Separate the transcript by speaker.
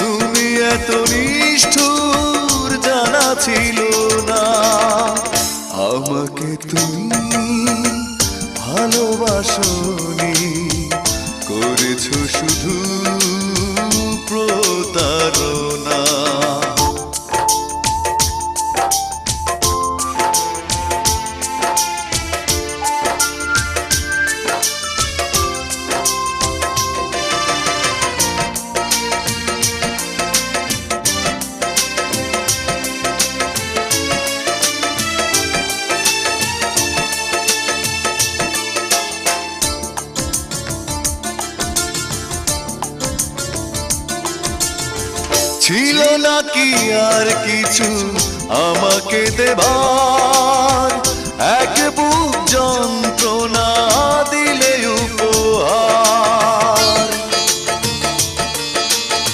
Speaker 1: তুমি এত নিষ্ঠুর জানা ছিল না। আমাকে তুমি ভালোবাসনি, করেছো শুধু প্রতারণা। ছিল নাকি আর কিছু আমাকে দেবার, এক বুক যন্ত্রণা দিলে উপহার।